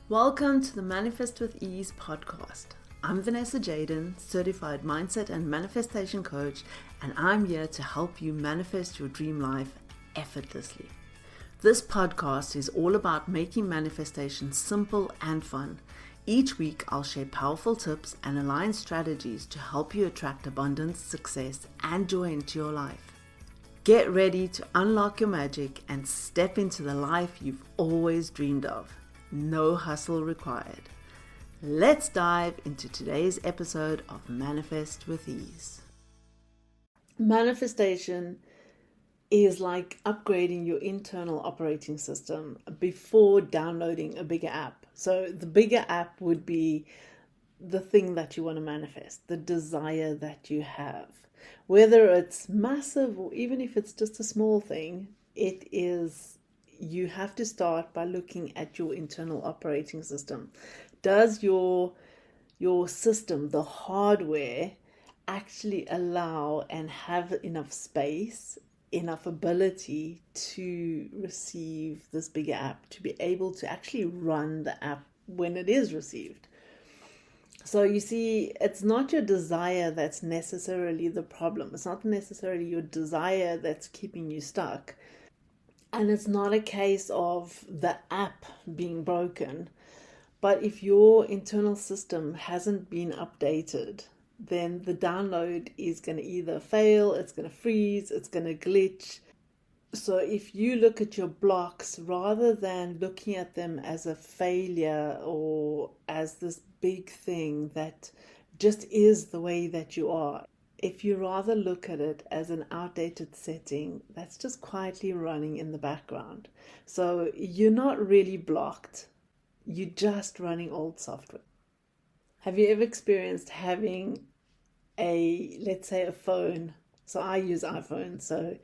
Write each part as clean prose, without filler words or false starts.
Welcome to the Manifest with Ease podcast. I'm Vanessa Jaden, certified mindset and manifestation coach, and I'm here to help you manifest your dream life effortlessly. This podcast is all about making manifestation simple and fun. Each week, I'll share powerful tips and aligned strategies to help you attract abundance, success, and joy into your life. Get ready to unlock your magic and step into the life you've always dreamed of. No hustle required. Let's dive into today's episode of Manifest with Ease. Manifestation is like upgrading your internal operating system before downloading a bigger app. So the bigger app would be the thing that you want to manifest, the desire that you have. Whether it's massive or even if it's just a small thing, you have to start by looking at your internal operating system. Does your system, the hardware, actually allow and have enough space, enough ability to receive this bigger app, to be able to actually run the app when it is received? So you see, it's not your desire that's necessarily the problem. It's not necessarily your desire that's keeping you stuck. And it's not a case of the app being broken. But if your internal system hasn't been updated, then the download is going to either fail, it's going to freeze, it's going to glitch. So if you look at your blocks, rather than looking at them as a failure or as this big thing that just is the way that you are, if you rather look at it as an outdated setting that's just quietly running in the background. So you're not really blocked, you're just running old software. Have you ever experienced having let's say a phone? So I use iPhone, so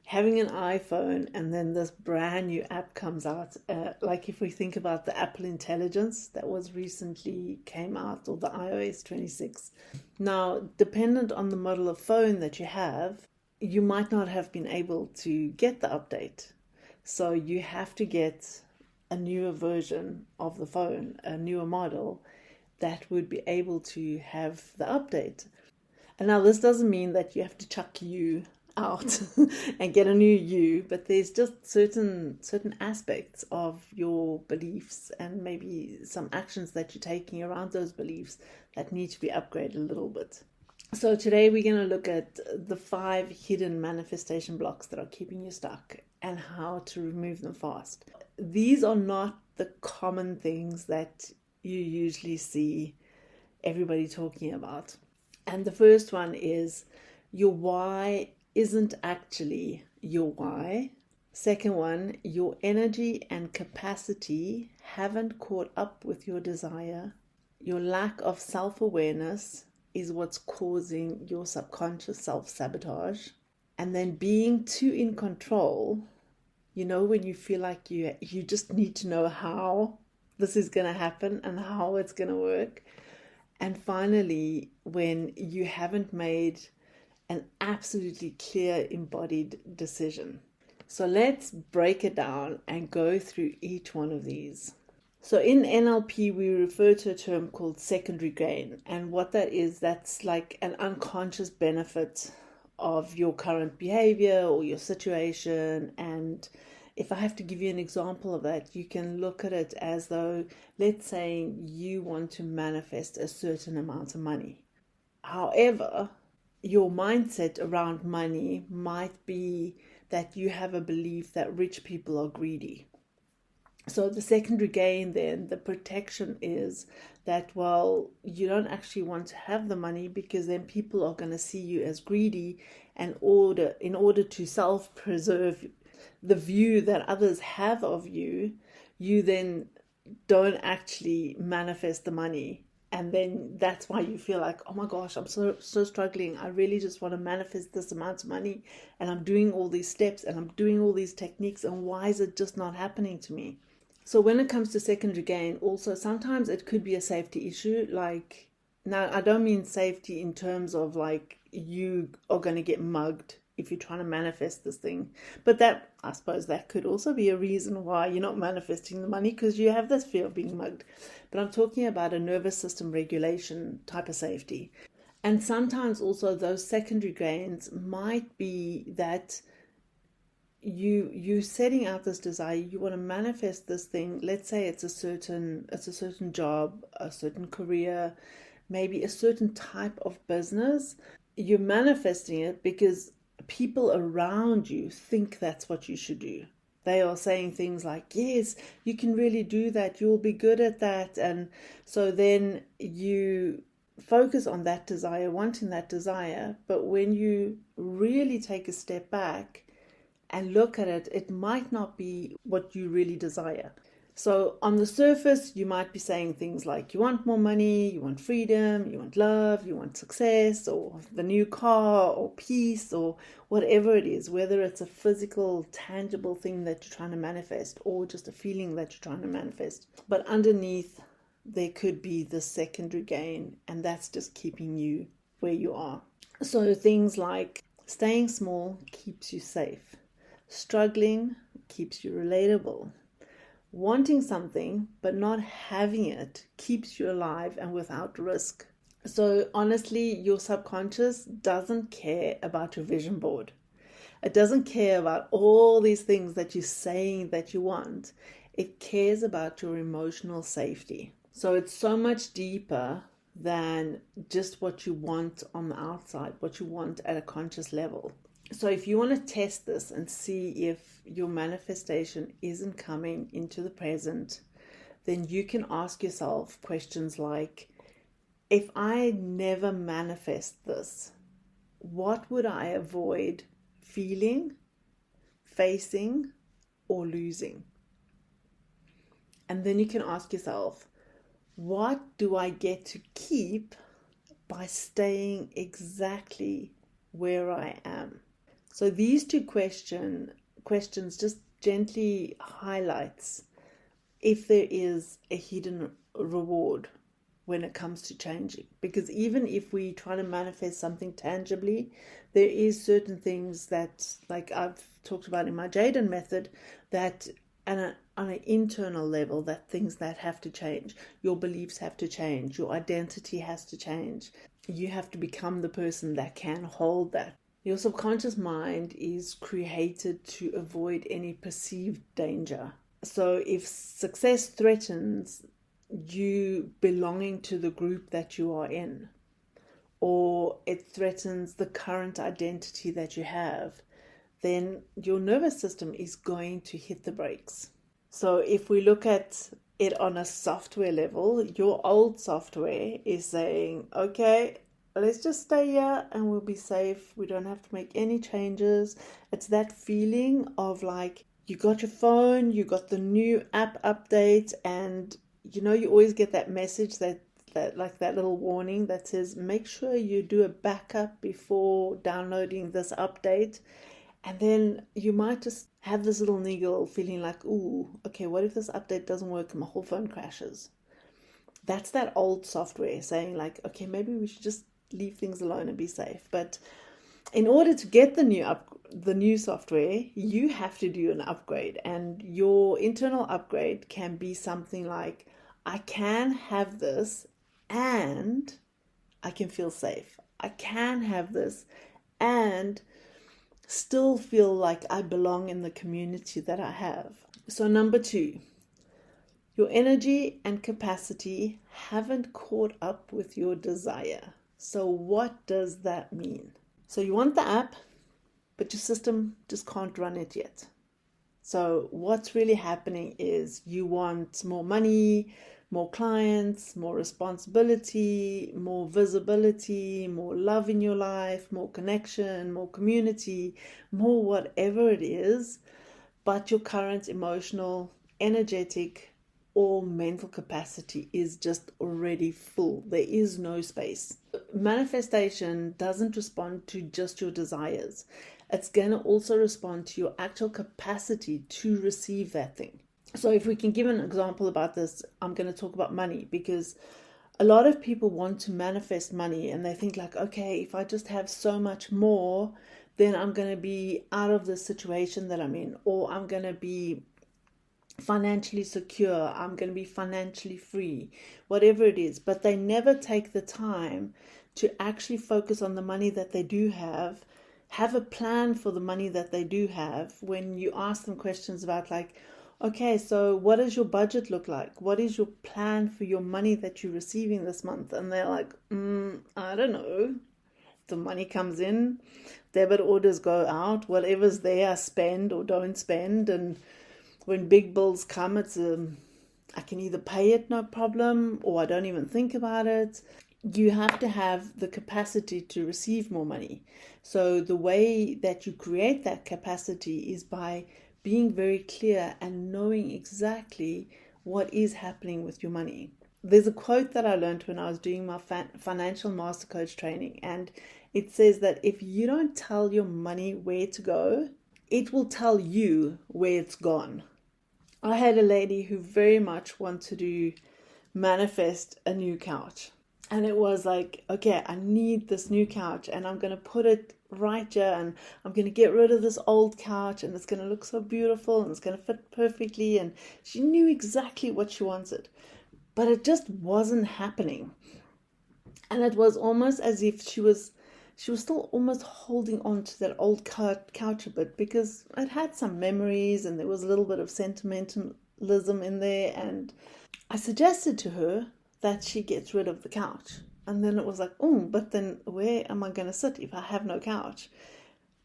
having an iPhone and then this brand new app comes out, like if we think about the Apple Intelligence that was recently came out, or the iOS 26. Now, dependent on the model of phone that you have, you might not have been able to get the update. So you have to get a newer version of the phone, a newer model that would be able to have the update. And now this doesn't mean that you have to chuck you out and get a new you, but there's just certain aspects of your beliefs and maybe some actions that you're taking around those beliefs that need to be upgraded a little bit. So today we're going to look at the 5 hidden manifestation blocks that are keeping you stuck and how to remove them fast. These are not the common things that you usually see everybody talking about. And the first one is your why isn't actually your why. Second one, your energy and capacity haven't caught up with your desire. Your lack of self-awareness is what's causing your subconscious self-sabotage. And then being too in control, when you feel like you just need to know how this is going to happen and how it's going to work. And finally, when you haven't made an absolutely clear embodied decision. So let's break it down and go through each one of these. So in NLP, we refer to a term called secondary gain. And what that is, that's like an unconscious benefit of your current behavior or your situation. And if I have to give you an example of that, you can look at it as though, let's say you want to manifest a certain amount of money. However, your mindset around money might be that you have a belief that rich people are greedy. So the secondary gain then, the protection is that, you don't actually want to have the money because then people are going to see you as greedy, and in order to self-preserve the view that others have of you, you then don't actually manifest the money. And then that's why you feel like, oh my gosh, I'm so struggling. I really just want to manifest this amount of money. And I'm doing all these steps and I'm doing all these techniques. And why is it just not happening to me? So when it comes to secondary gain, also sometimes it could be a safety issue. Now I don't mean safety in terms of like you are going to get mugged if you're trying to manifest this thing. But that, I suppose that could also be a reason why you're not manifesting the money, because you have this fear of being mugged. But I'm talking about a nervous system regulation type of safety. And sometimes also those secondary gains might be that you setting out this desire, you want to manifest this thing. Let's say it's a certain job, a certain career, maybe a certain type of business. You're manifesting it because people around you think that's what you should do. They are saying things like, yes, you can really do that, you'll be good at that. And so then you focus on that desire, wanting that desire. But when you really take a step back and look at it, it might not be what you really desire. So on the surface, you might be saying things like you want more money, you want freedom, you want love, you want success, or the new car, or peace, or whatever it is, whether it's a physical, tangible thing that you're trying to manifest, or just a feeling that you're trying to manifest. But underneath, there could be the secondary gain, and that's just keeping you where you are. So things like staying small keeps you safe. Struggling keeps you relatable. Wanting something but not having it keeps you alive and without risk. So honestly, your subconscious doesn't care about your vision board. It doesn't care about all these things that you're saying that you want. It cares about your emotional safety. So it's so much deeper than just what you want on the outside, what you want at a conscious level. So if you want to test this and see if your manifestation isn't coming into the present, then you can ask yourself questions like, if I never manifest this, what would I avoid feeling, facing, or losing? And then you can ask yourself, what do I get to keep by staying exactly where I am? So these two questions just gently highlights if there is a hidden reward when it comes to changing. Because even if we try to manifest something tangibly, there is certain things that, like I've talked about in my Jaden method, that on an internal level, that things that have to change. Your beliefs have to change. Your identity has to change. You have to become the person that can hold that. Your subconscious mind is created to avoid any perceived danger. So if success threatens you belonging to the group that you are in, or it threatens the current identity that you have, then your nervous system is going to hit the brakes. So if we look at it on a software level, your old software is saying, okay, let's just stay here and we'll be safe. We don't have to make any changes. It's that feeling of like, you got your phone, you got the new app update, and you always get that message that like that little warning that says, make sure you do a backup before downloading this update. And then you might just have this little niggle feeling like, ooh, okay, what if this update doesn't work and my whole phone crashes? That's that old software saying like, okay, maybe we should just leave things alone and be safe. But in order to get the new software, you have to do an upgrade, and your internal upgrade can be something like, I can have this and I can feel safe. I can have this and still feel like I belong in the community that I have. So number 2, your energy and capacity haven't caught up with your desire. So what does that mean? So you want the app, but your system just can't run it yet. So what's really happening is you want more money, more clients, more responsibility, more visibility, more love in your life, more connection, more community, more whatever it is, but your current emotional, energetic, or mental capacity is just already full. There is no space. Manifestation doesn't respond to just your desires. It's going to also respond to your actual capacity to receive that thing. So if we can give an example about this, I'm going to talk about money, because a lot of people want to manifest money and they think like, okay, if I just have so much more, then I'm going to be out of the situation that I'm in, or I'm going to be financially secure, I'm going to be financially free, whatever it is. But they never take the time to actually focus on the money that they do have a plan for the money that they do have. When you ask them questions about, like, okay, so what does your budget look like? What is your plan for your money that you're receiving this month? And they're like, I don't know. The money comes in, debit orders go out, whatever's there I spend or don't spend. And when big bills come, I can either pay it no problem, or I don't even think about it. You have to have the capacity to receive more money. So the way that you create that capacity is by being very clear and knowing exactly what is happening with your money. There's a quote that I learned when I was doing my financial master coach training, and it says that if you don't tell your money where to go, it will tell you where it's gone. I had a lady who very much wanted to manifest a new couch. And it was like, okay, I need this new couch, and I'm going to put it right here, and I'm going to get rid of this old couch, and it's going to look so beautiful, and it's going to fit perfectly. And she knew exactly what she wanted, but it just wasn't happening. And it was almost as if she was still almost holding on to that old couch a bit, because it had some memories and there was a little bit of sentimentalism in there. And I suggested to her that she gets rid of the couch. And then it was like, oh, but then where am I going to sit if I have no couch?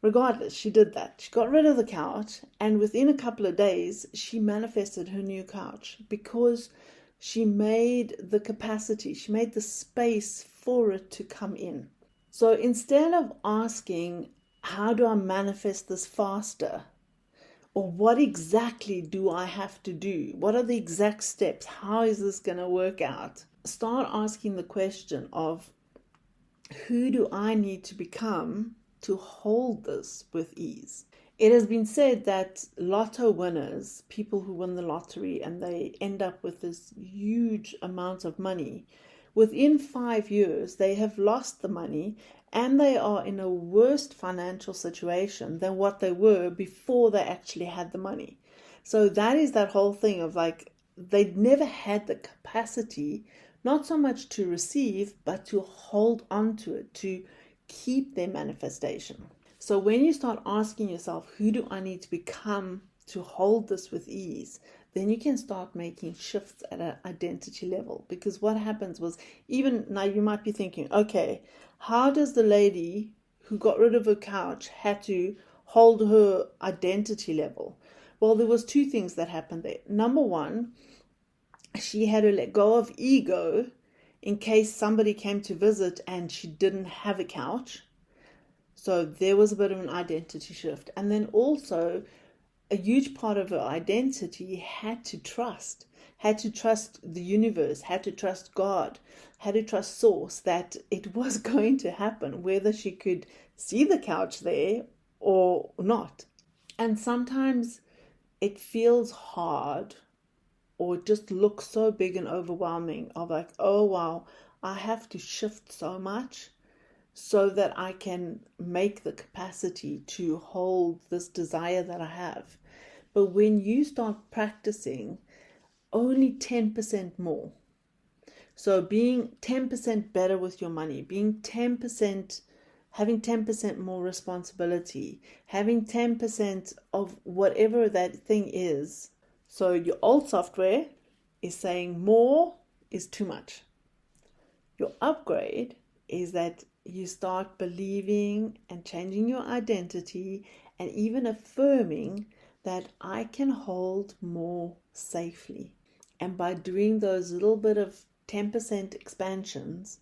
Regardless, she did that. She got rid of the couch, and within a couple of days, she manifested her new couch, because she made the capacity, she made the space for it to come in. So instead of asking, how do I manifest this faster? Or what exactly do I have to do? What are the exact steps? How is this going to work out? Start asking the question of, who do I need to become to hold this with ease? It has been said that lotto winners, people who win the lottery and they end up with this huge amount of money, within 5 years, they have lost the money and they are in a worse financial situation than what they were before they actually had the money. So that is that whole thing of, like, they'd never had the capacity, not so much to receive, but to hold on to it, to keep their manifestation. So when you start asking yourself, who do I need to become to hold this with ease? Then you can start making shifts at an identity level. Because what happens was, even now you might be thinking, okay, how does the lady who got rid of her couch had to hold her identity level? Well, there was two things that happened there. Number one, she had to let go of ego in case somebody came to visit and she didn't have a couch. So there was a bit of an identity shift. And then also, a huge part of her identity had to trust the universe, had to trust God, had to trust Source, that it was going to happen, whether she could see the couch there or not. And sometimes it feels hard, or it just looks so big and overwhelming, of like, oh wow, I have to shift so much so that I can make the capacity to hold this desire that I have. But when you start practicing only 10% more, so being 10% better with your money, being 10%, having 10% more responsibility, having 10% of whatever that thing is. So your old software is saying more is too much. Your upgrade is that you start believing and changing your identity and even affirming that I can hold more safely. And by doing those little bit of 10% expansions,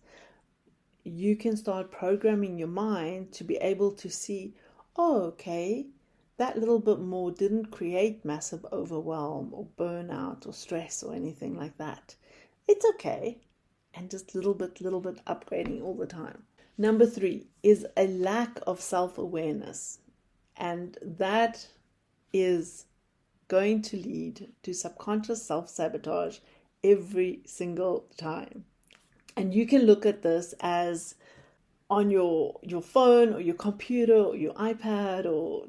you can start programming your mind to be able to see, oh, okay, that little bit more didn't create massive overwhelm or burnout or stress or anything like that. It's okay. And just little bit upgrading all the time. Number 3 is a lack of self-awareness. And that is going to lead to subconscious self-sabotage every single time. And you can look at this as on your phone or your computer or your iPad or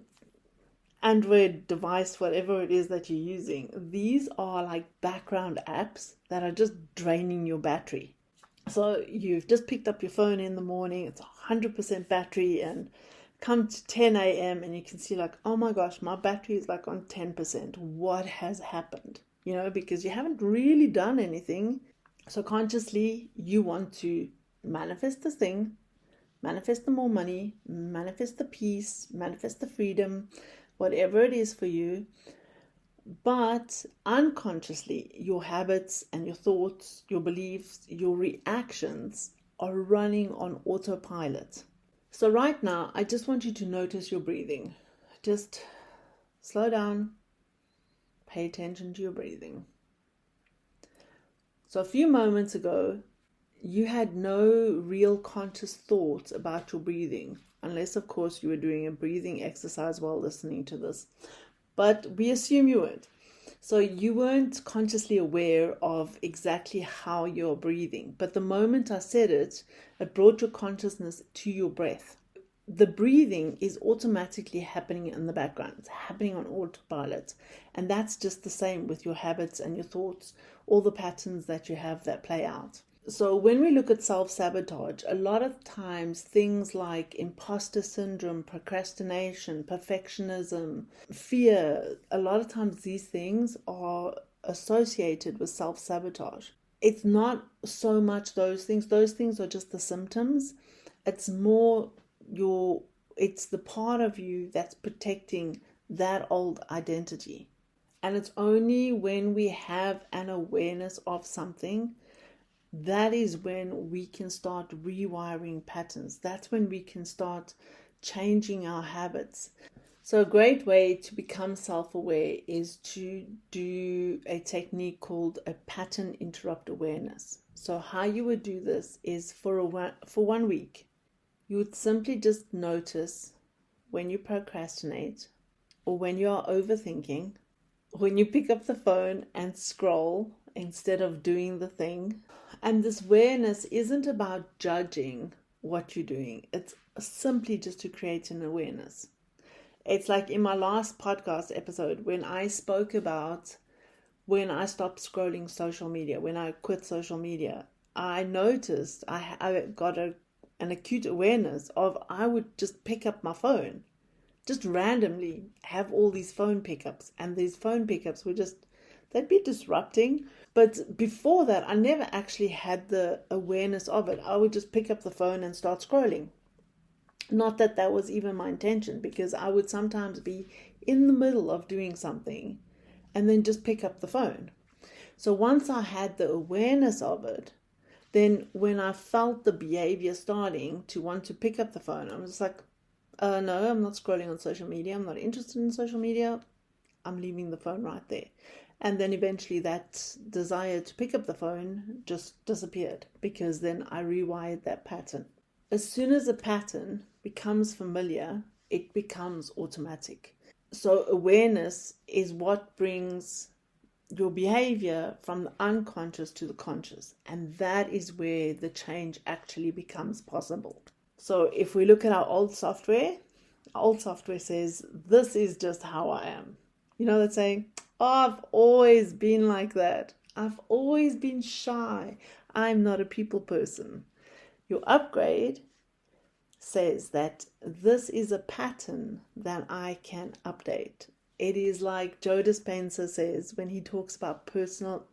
Android device, whatever it is that you're using. These are like background apps that are just draining your battery. So you've just picked up your phone in the morning, it's 100% battery, and come to 10 a.m. and you can see like, oh my gosh, my battery is like on 10%. What has happened? Because you haven't really done anything. So consciously, you want to manifest this thing, manifest the more money, manifest the peace, manifest the freedom, whatever it is for you. But unconsciously, your habits and your thoughts, your beliefs, your reactions are running on autopilot. So right now, I just want you to notice your breathing. Just slow down, pay attention to your breathing. So a few moments ago, you had no real conscious thoughts about your breathing, unless of course you were doing a breathing exercise while listening to this. But we assume you weren't. So you weren't consciously aware of exactly how you're breathing. But the moment I said it, it brought your consciousness to your breath. The breathing is automatically happening in the background. It's happening on autopilot. And that's just the same with your habits and your thoughts, all the patterns that you have that play out. So when we look at self-sabotage, a lot of times things like imposter syndrome, procrastination, perfectionism, fear, a lot of times these things are associated with self-sabotage. It's not so much those things. Those things are just the symptoms. It's more it's the part of you that's protecting that old identity. And it's only when we have an awareness of something, that is when we can start rewiring patterns. That's when we can start changing our habits. So a great way to become self-aware is to do a technique called a pattern interrupt awareness. So how you would do this is for 1 week. You would simply just notice when you procrastinate, or when you are overthinking, when you pick up the phone and scroll instead of doing the thing. And this awareness isn't about judging what you're doing. It's simply just to create an awareness. It's like in my last podcast episode when I spoke about when I stopped scrolling social media, when I quit social media, I noticed I got an acute awareness of I would just pick up my phone, just randomly have all these phone pickups. And these phone pickups were they'd be disrupting. But before that, I never actually had the awareness of it. I would just pick up the phone and start scrolling. Not that that was even my intention, because I would sometimes be in the middle of doing something and then just pick up the phone. So once I had the awareness of it, then when I felt the behavior starting to want to pick up the phone, I was just like, no, I'm not scrolling on social media. I'm not interested in social media. I'm leaving the phone right there. And then eventually that desire to pick up the phone just disappeared, because then I rewired that pattern. As soon as a pattern becomes familiar, it becomes automatic. So awareness is what brings your behavior from the unconscious to the conscious. And that is where the change actually becomes possible. So if we look at our old software says, this is just how I am. You know that saying, I've always been like that. I've always been shy. I'm not a people person. Your upgrade says that this is a pattern that I can update. It is like Joe Dispenza says when he talks about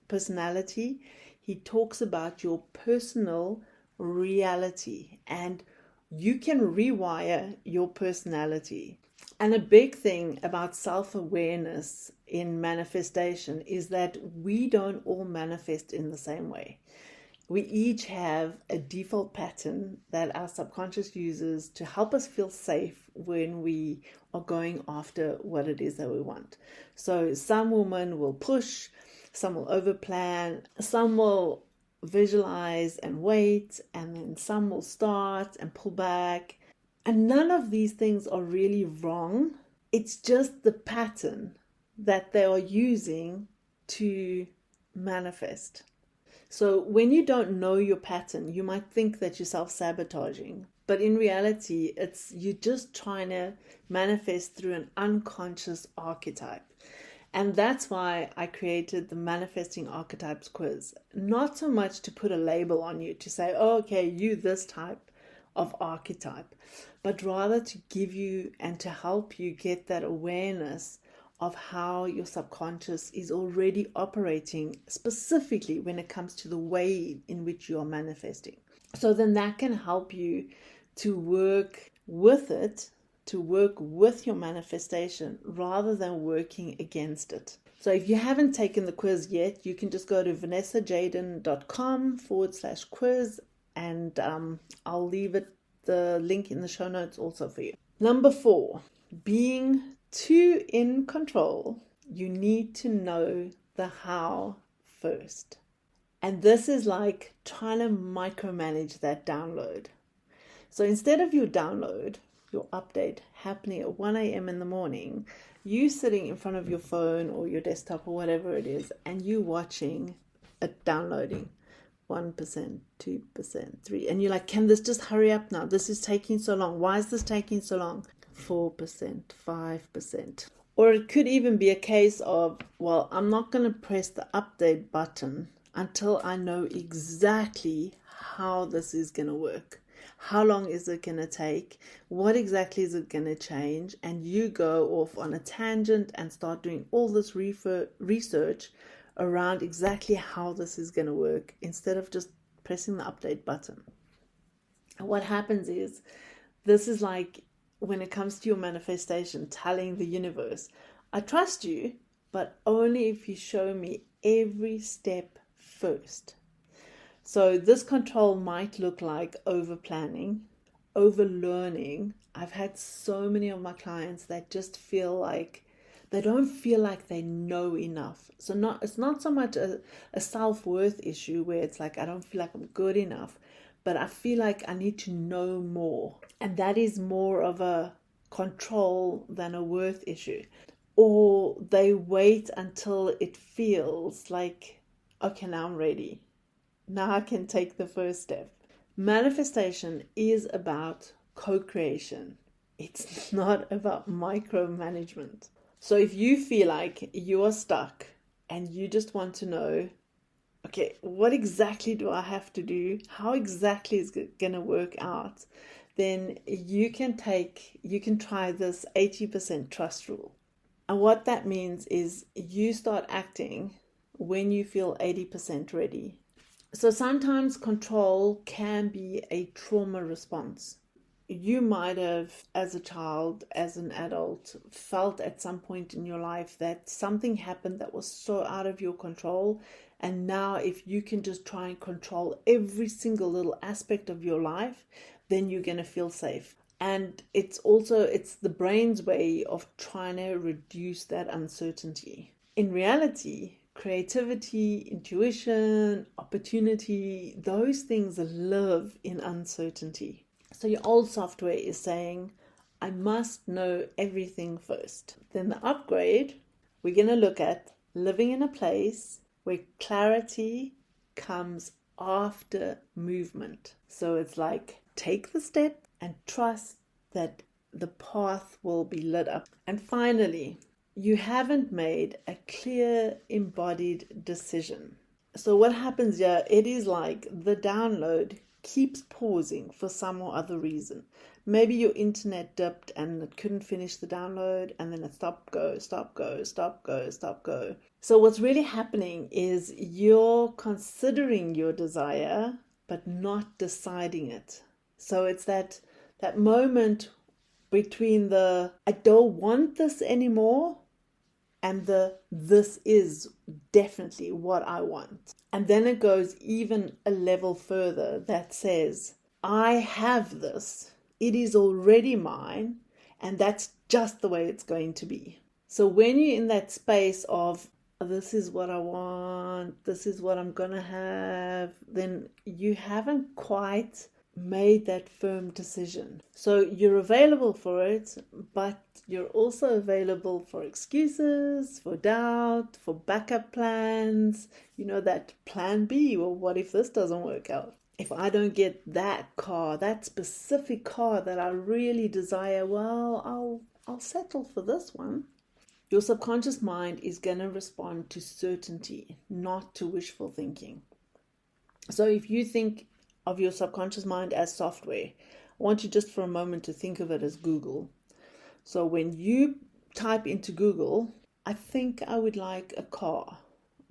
personality, he talks about your personal reality, and you can rewire your personality. And a big thing about self-awareness in manifestation is that we don't all manifest in the same way. We each have a default pattern that our subconscious uses to help us feel safe when we are going after what it is that we want. So some women will push, some will overplan, some will visualize and wait, and then some will start and pull back. And none of these things are really wrong. It's just the pattern that they are using to manifest. So when you don't know your pattern, you might think that you're self-sabotaging. But in reality, it's you're just trying to manifest through an unconscious archetype. And that's why I created the Manifesting Archetypes Quiz. Not so much to put a label on you, to say, oh, okay, you this type of archetype, but rather to give you and to help you get that awareness of how your subconscious is already operating, specifically when it comes to the way in which you are manifesting. So then that can help you to work with it, to work with your manifestation rather than working against it. So if you haven't taken the quiz yet, you can just go to vanessajaden.com/quiz, and I'll leave the link in the show notes also for you. Number 4, being too in control, you need to know the how first. And this is like trying to micromanage that download. So instead of your download, your update happening at 1 a.m. in the morning, you sitting in front of your phone or your desktop or whatever it is, and you watching it downloading 1%, 2%, 3%. And you're like, can this just hurry up now? This is taking so long. Why is this taking so long? 4%, 5%. Or it could even be a case of, well, I'm not going to press the update button until I know exactly how this is going to work. How long is it going to take? What exactly is it going to change? And you go off on a tangent and start doing all this research around exactly how this is going to work instead of just pressing the update button. And what happens is, this is like when it comes to your manifestation, telling the universe, I trust you, but only if you show me every step first. So this control might look like over planning, over learning. I've had so many of my clients that just feel like they don't feel like they know enough. So it's not so much a self-worth issue where it's like, I don't feel like I'm good enough, but I feel like I need to know more. And that is more of a control than a worth issue. Or they wait until it feels like, okay, now I'm ready. Now I can take the first step. Manifestation is about co-creation. It's not about micromanagement. So if you feel like you are stuck and you just want to know, okay, what exactly do I have to do? How exactly is it going to work out? Then you can try this 80% trust rule. And what that means is you start acting when you feel 80% ready. So sometimes control can be a trauma response. You might have, as a child, as an adult, felt at some point in your life that something happened that was so out of your control. And now if you can just try and control every single little aspect of your life, then you're going to feel safe. And it's the brain's way of trying to reduce that uncertainty. In reality, creativity, intuition, opportunity, those things live in uncertainty. So your old software is saying, I must know everything first. Then the upgrade, we're going to look at living in a place where clarity comes after movement. So it's like, take the step and trust that the path will be lit up. And finally, you haven't made a clear embodied decision. So what happens here, it is like the download keeps pausing for some or other reason. Maybe your internet dipped and it couldn't finish the download, and then it stop, go. So what's really happening is you're considering your desire, but not deciding it. So it's that moment between the I don't want this anymore and the this is definitely what I want. And then it goes even a level further that says, I have this. It is already mine, and that's just the way it's going to be. So when you're in that space of, this is what I want, this is what I'm going to have, then you haven't quite made that firm decision. So you're available for it, but you're also available for excuses, for doubt, for backup plans, that plan B. Well, what if this doesn't work out? If I don't get that car, that specific car that I really desire, well, I'll settle for this one. Your subconscious mind is going to respond to certainty, not to wishful thinking. So if you think of your subconscious mind as software, I want you just for a moment to think of it as Google. So when you type into Google, I think I would like a car,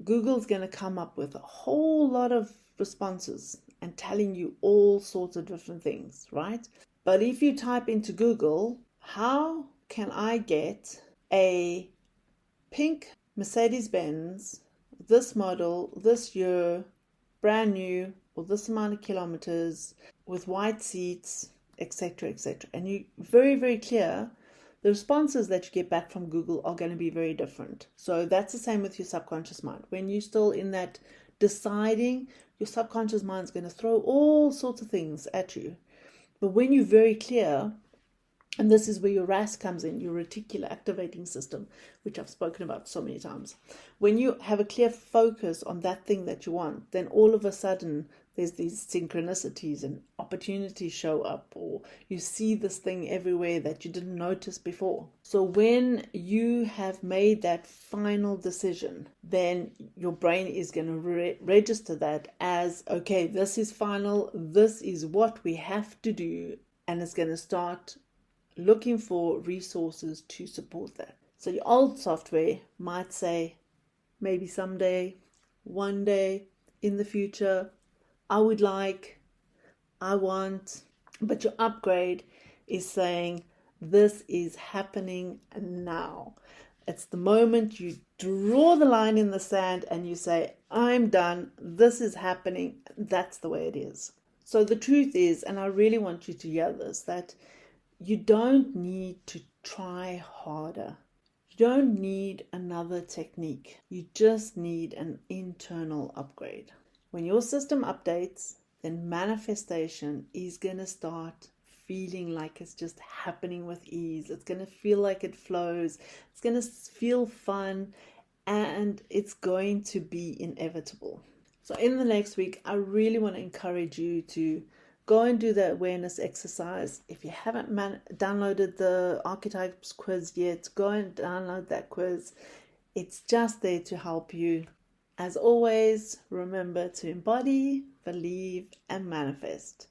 Google's going to come up with a whole lot of responses and telling you all sorts of different things, right? But if you type into Google, how can I get a pink Mercedes-Benz, this model, this year, brand new, or this amount of kilometers, with white seats, etc., etc. And you very, very clear, the responses that you get back from Google are going to be very different. So that's the same with your subconscious mind. When you're still in that deciding, your subconscious mind is going to throw all sorts of things at you. But when you're very clear, and this is where your RAS comes in, your reticular activating system, which I've spoken about so many times. When you have a clear focus on that thing that you want, then all of a sudden there's these synchronicities and opportunities show up, or you see this thing everywhere that you didn't notice before. So when you have made that final decision, then your brain is going to register that as, okay, this is final, this is what we have to do, and it's going to start looking for resources to support that. So your old software might say, maybe someday, one day, in the future, I would like, I want, but your upgrade is saying, this is happening now. It's the moment you draw the line in the sand and you say, I'm done, this is happening, that's the way it is. So the truth is, and I really want you to hear this, that you don't need to try harder. You don't need another technique. You just need an internal upgrade. When your system updates, then manifestation is going to start feeling like it's just happening with ease. It's going to feel like it flows. It's going to feel fun, and it's going to be inevitable. So in the next week, I really want to encourage you to go and do the awareness exercise. If you haven't downloaded the Archetypes Quiz yet, go and download that quiz. It's just there to help you. As always, remember to embody, believe, and manifest.